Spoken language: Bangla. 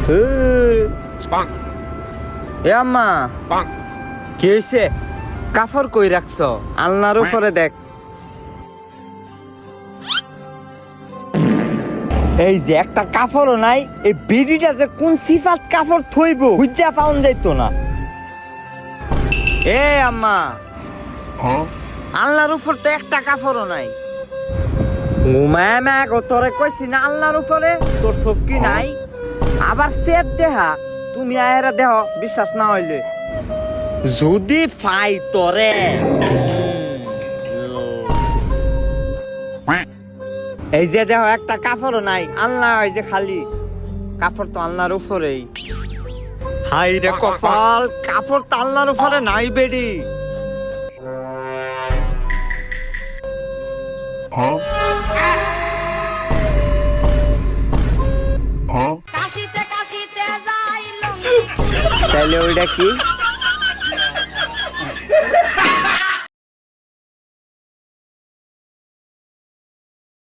এ আম্মা কি হয়েছে? কাফর কই রাখছ? আলনার উপরে দেখ। এই যে একটা কাফরও নাই, এই বিড়িটা যে কোন সিফাত কাফর থইব বুঝা পাউন যাইতো না। এ আম্মা, আলনার উপর তো একটা কাফরও নাই। ঘুমায় ম্যাগ তোরে কইছি না আলনার উপরে তোর সবকি নাই। আবার সেট দেহা তুমি আয়েরা দেহ, বিশ্বাস না হইলে যদি ফাই তোরে। এই যে দেহ একটা কাপড়ও নাই, আলনা এই যে খালি কাপড় তো আলনার উপরেই। হাই রে কপাল, কাপড় তো আলনার উপরে নাই বেডি। তাইলে ওইটা কি?